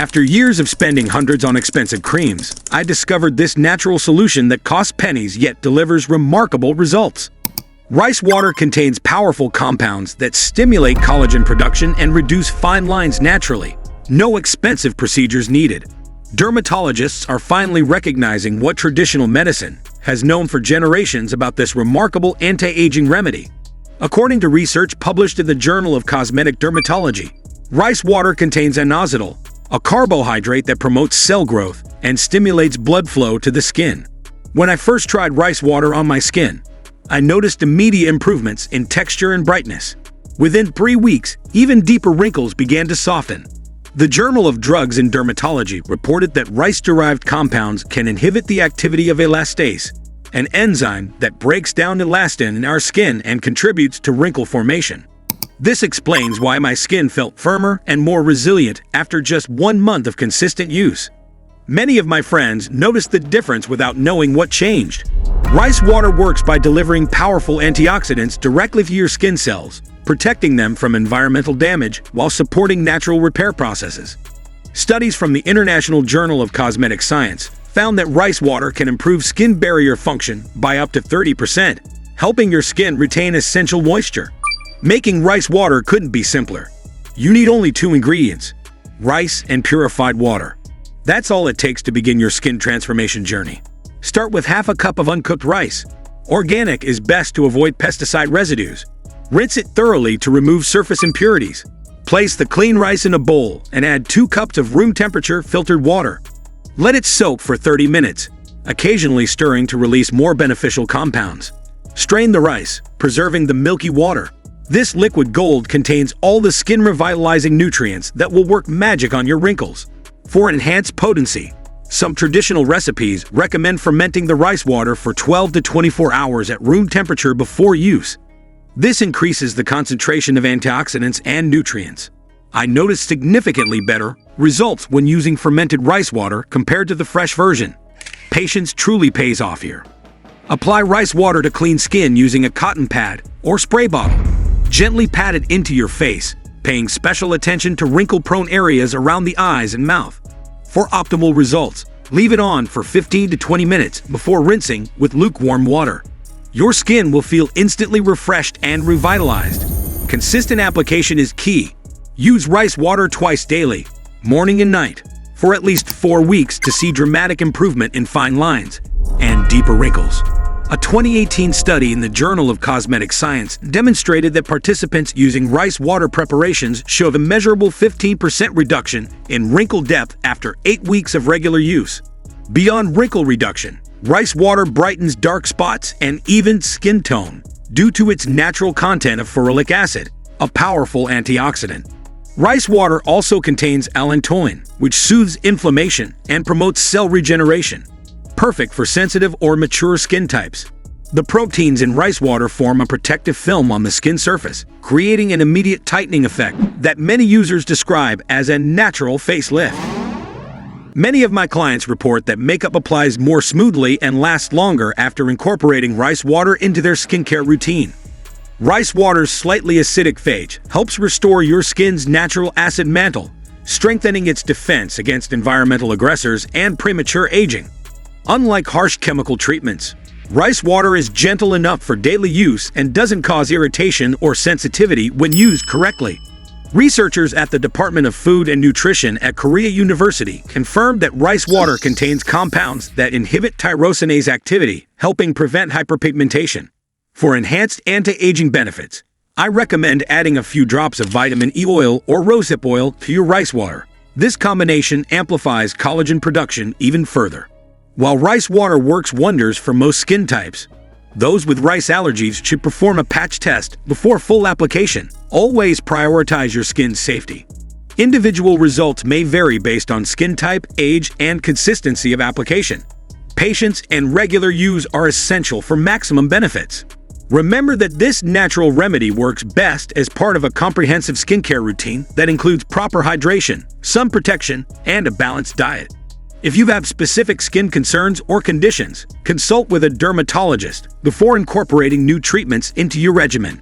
After years of spending hundreds on expensive creams, I discovered this natural solution that costs pennies yet delivers remarkable results. Rice water contains powerful compounds that stimulate collagen production and reduce fine lines naturally. No expensive procedures needed. Dermatologists are finally recognizing what traditional medicine has known for generations about this remarkable anti-aging remedy. According to research published in the Journal of Cosmetic Dermatology, rice water contains inositol, a carbohydrate that promotes cell growth and stimulates blood flow to the skin. When I first tried rice water on my skin, I noticed immediate improvements in texture and brightness. Within 3 weeks, even deeper wrinkles began to soften. The Journal of Drugs in Dermatology reported that rice-derived compounds can inhibit the activity of elastase, an enzyme that breaks down elastin in our skin and contributes to wrinkle formation. This explains why my skin felt firmer and more resilient after just 1 month of consistent use. Many of my friends noticed the difference without knowing what changed. Rice water works by delivering powerful antioxidants directly to your skin cells, protecting them from environmental damage while supporting natural repair processes. Studies from the International Journal of Cosmetic Science found that rice water can improve skin barrier function by up to 30%, helping your skin retain essential moisture. Making rice water couldn't be simpler. You need only 2 ingredients: rice and purified water. That's all it takes to begin your skin transformation journey. Start with half a cup of uncooked rice. Organic is best to avoid pesticide residues. Rinse it thoroughly to remove surface impurities. Place the clean rice in a bowl and add 2 cups of room temperature filtered water. Let it soak for 30 minutes, occasionally stirring to release more beneficial compounds. Strain the rice, preserving the milky water. This liquid gold contains all the skin revitalizing nutrients that will work magic on your wrinkles. For enhanced potency, some traditional recipes recommend fermenting the rice water for 12 to 24 hours at room temperature before use. This increases the concentration of antioxidants and nutrients. I noticed significantly better results when using fermented rice water compared to the fresh version. Patience truly pays off here. Apply rice water to clean skin using a cotton pad or spray bottle. Gently pat it into your face, paying special attention to wrinkle-prone areas around the eyes and mouth. For optimal results, leave it on for 15 to 20 minutes before rinsing with lukewarm water. Your skin will feel instantly refreshed and revitalized. Consistent application is key. Use rice water twice daily, morning and night, for at least 4 weeks to see dramatic improvement in fine lines and deeper wrinkles. A 2018 study in the Journal of Cosmetic Science demonstrated that participants using rice water preparations showed a measurable 15% reduction in wrinkle depth after 8 weeks of regular use. Beyond wrinkle reduction, rice water brightens dark spots and evens skin tone due to its natural content of ferulic acid, a powerful antioxidant. Rice water also contains allantoin, which soothes inflammation and promotes cell regeneration, perfect for sensitive or mature skin types. The proteins in rice water form a protective film on the skin surface, creating an immediate tightening effect that many users describe as a natural facelift. Many of my clients report that makeup applies more smoothly and lasts longer after incorporating rice water into their skincare routine. Rice water's slightly acidic phage helps restore your skin's natural acid mantle, strengthening its defense against environmental aggressors and premature aging. Unlike harsh chemical treatments, rice water is gentle enough for daily use and doesn't cause irritation or sensitivity when used correctly. Researchers at the Department of Food and Nutrition at Korea University confirmed that rice water contains compounds that inhibit tyrosinase activity, helping prevent hyperpigmentation. For enhanced anti-aging benefits, I recommend adding a few drops of vitamin E oil or rosehip oil to your rice water. This combination amplifies collagen production even further. While rice water works wonders for most skin types, those with rice allergies should perform a patch test before full application. Always prioritize your skin's safety. Individual results may vary based on skin type, age, and consistency of application. Patience and regular use are essential for maximum benefits. Remember that this natural remedy works best as part of a comprehensive skincare routine that includes proper hydration, sun protection, and a balanced diet. If you have specific skin concerns or conditions, consult with a dermatologist before incorporating new treatments into your regimen.